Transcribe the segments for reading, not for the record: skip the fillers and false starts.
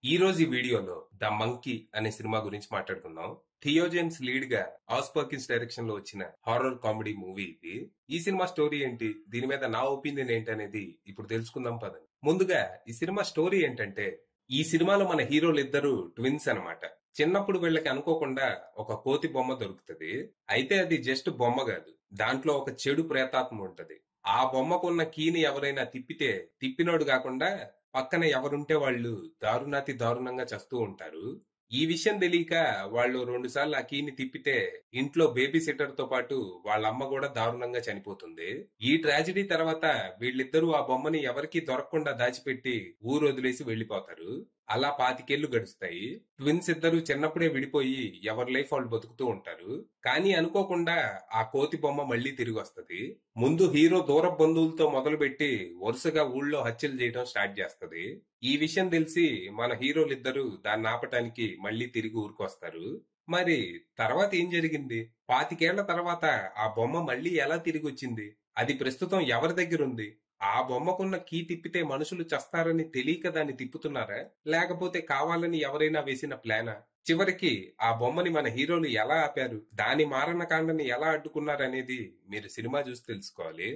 ఈ రోజు ఈ వీడియోలో ద మంకీ అనే సినిమా గురించి మాట్లాడుకుందాం. థియో జేమ్స్ లీడ్ గా ఆస్ పర్కిన్స్ డైరెక్షన్ లో వచ్చిన హారర్ కామెడీ మూవీ ఇది. ఈ సినిమా స్టోరీ ఏంటి, దీని మీద నా ఒపీనియన్ ఏంటి అనేది ఇప్పుడు తెలుసుకుందాం పదండి. ముందుగా ఈ సినిమా స్టోరీ ఏంటంటే, ఈ సినిమాలో మన హీరోలు ఇద్దరు ట్విన్స్ అన్నమాట. చిన్నప్పుడు వీళ్ళకి అనుకోకుండా ఒక కోతి బొమ్మ దొరుకుతది. అయితే అది జస్ట్ బొమ్మ కాదు, దాంట్లో ఒక చెడు ప్రేతాత్మ ఉంటది. ఆ బొమ్మకున్న కీని ఎవరైనా తిప్పితే తిప్పినోడు కాకుండా పక్కన ఎవరుంటే వాళ్ళు దారుణాతి దారుణంగా చస్తూ ఉంటారు. ఈ విషయం తెలియక వాళ్ళు 2 సార్లు ఆ కీని తిప్పితే ఇంట్లో బేబీ సిట్టర్ తో పాటు వాళ్ళ అమ్మ కూడా దారుణంగా చనిపోతుంది. ఈ ట్రాజడీ తర్వాత వీళ్ళిద్దరూ ఆ బొమ్మని ఎవరికీ దొరకకుండా దాచిపెట్టి ఊరు వదిలేసి వెళ్లిపోతారు. అలా 25 ఏళ్లు గడుస్తాయి. ట్విన్స్ ఇద్దరు చిన్నప్పుడే విడిపోయి ఎవరి లైఫ్ వాళ్ళు బతుకుతూ ఉంటారు. కానీ అనుకోకుండా ఆ కోతి బొమ్మ మళ్ళీ తిరిగి వస్తది. ముందు హీరో దూర బంధువులతో మొదలుపెట్టి వరుసగా ఊళ్ళో హత్యలు చేయడం స్టార్ట్ చేస్తది. ఈ విషయం తెలిసి మన హీరోలిద్దరూ దాన్ని ఆపటానికి మళ్ళీ తిరిగి ఊరుకొస్తారు. మరి తర్వాత ఏం జరిగింది? 25 ఏళ్ల తర్వాత ఆ బొమ్మ మళ్ళీ ఎలా తిరిగి వచ్చింది? అది ప్రస్తుతం ఎవరి దగ్గర ఉంది? ఆ బొమ్మకున్న కీ తిప్పితే మనుషులు చస్తారని తెలియక దాన్ని తిప్పుతున్నారా, లేకపోతే కావాలని ఎవరైనా వేసిన ప్లానా? చివరికి ఆ బొమ్మని మన హీరోలు ఎలా ఆపారు, దాని మారణకాండని ఎలా అడ్డుకున్నారనేది మీరు సినిమా చూసి తెలుసుకోవాలి.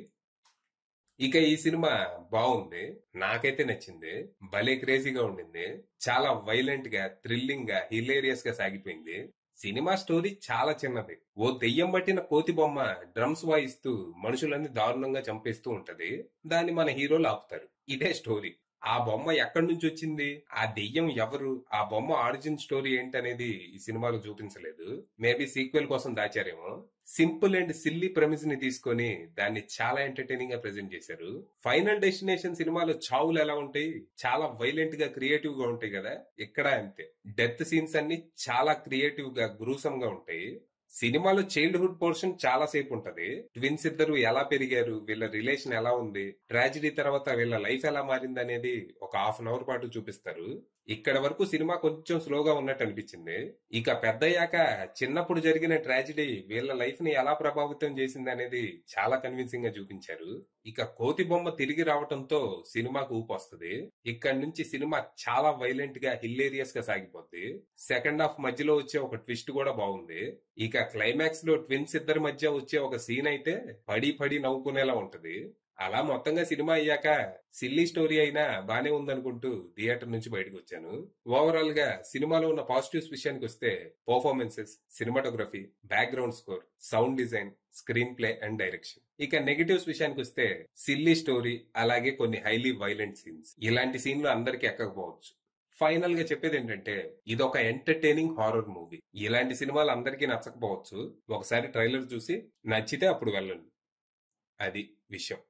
ఇక ఈ సినిమా బాగుంది, నాకైతే నచ్చింది. భలే క్రేజీగా ఉండింది. చాలా వైలెంట్ గా, థ్రిల్లింగ్ గా, హిలేరియస్ గా సాగిపోయింది. సినిమా స్టోరీ చాలా చిన్నది. ఓ దెయ్యం పట్టిన కోతి బొమ్మ డ్రమ్స్ వాయిస్తూ మనుషులన్నీ దారుణంగా చంపేస్తూ ఉంటది. దాన్ని మన హీరోలు ఆపుతారు. ఇదే స్టోరీ. ఆ బొమ్మ ఎక్కడి నుంచి వచ్చింది, ఆ దెయ్యం ఎవరు, ఆ బొమ్మ ఆరిజిన్ స్టోరీ ఏంటనేది ఈ సినిమాలో చూపించలేదు. మేబీ సీక్వెల్ కోసం దాచారేమో. సింపుల్ అండ్ సిల్లీ ప్రెమిస్ ని తీసుకొని దాన్ని చాలా ఎంటర్టైనింగ్ గా ప్రెజెంట్ చేశారు. ఫైనల్ డెస్టినేషన్ సినిమాలో చావులు ఎలా ఉంటాయి, చాలా వైలెంట్ గా, క్రియేటివ్ గా ఉంటాయి కదా, ఇక్కడ అంతే. డెత్ సీన్స్ అన్ని చాలా క్రియేటివ్ గా, గ్రూసమ్ గా ఉంటాయి. సినిమాలో చైల్డ్హుడ్ పోర్షన్ చాలా సేపు ఉంటది. ట్విన్స్ ఇద్దరు ఎలా పెరిగారు, వీళ్ళ రిలేషన్ ఎలా ఉంది, ట్రాజడీ తర్వాత వీళ్ళ లైఫ్ ఎలా మారింది అనేది ఒక హాఫ్ అన్ అవర్ పాటు చూపిస్తారు. ఇక్కడ వరకు సినిమా కొంచెం స్లోగా ఉన్నట్టు అనిపించింది. ఇక పెద్దయ్యాక చిన్నప్పుడు జరిగిన ట్రాజడీ వీళ్ళ లైఫ్ ని ఎలా ప్రభావితం చేసింది అనేది చాలా కన్విన్సింగ్ గా చూపించారు. ఇక కోతి బొమ్మ తిరిగి రావటంతో సినిమాకు ఊపు వస్తుంది. ఇక్కడి నుంచి సినిమా చాలా వైలెంట్ గా, హిల్లేరియస్ గా సాగిపోద్ది. సెకండ్ హాఫ్ మధ్యలో వచ్చే ఒక ట్విస్ట్ కూడా బాగుంది. ఇక క్లైమాక్స్ లో ట్విన్స్ ఇద్దరి మధ్య వచ్చే ఒక సీన్ అయితే పడి పడి నవ్వుకునేలా ఉంటది. అలా మొత్తంగా సినిమా అయ్యాక సిల్లీ స్టోరీ అయినా బానే ఉందనుకుంటూ థియేటర్ నుంచి బయటకు వచ్చాను. ఓవరాల్ గా సినిమాలో ఉన్న పాజిటివ్స్ విషయానికి వస్తే performances, cinematography, background score, sound design, screen play and direction. ఇక నెగటివ్స్ విషయానికి వస్తే సిల్లీ స్టోరీ, అలాగే కొన్ని హైలీ వైలెంట్ సీన్స్. ఇలాంటి సీన్లు అందరికీ ఎక్కకపోవచ్చు. ఫైనల్ గా చెప్పేది ఏంటంటే, ఇదొక ఎంటర్టైనింగ్ హారర్ మూవీ. ఇలాంటి సినిమాలు అందరికీ నచ్చకపోవచ్చు. ఒకసారి ట్రైలర్ చూసి నచ్చితే అప్పుడు వెళ్ళండి. అది విషయం.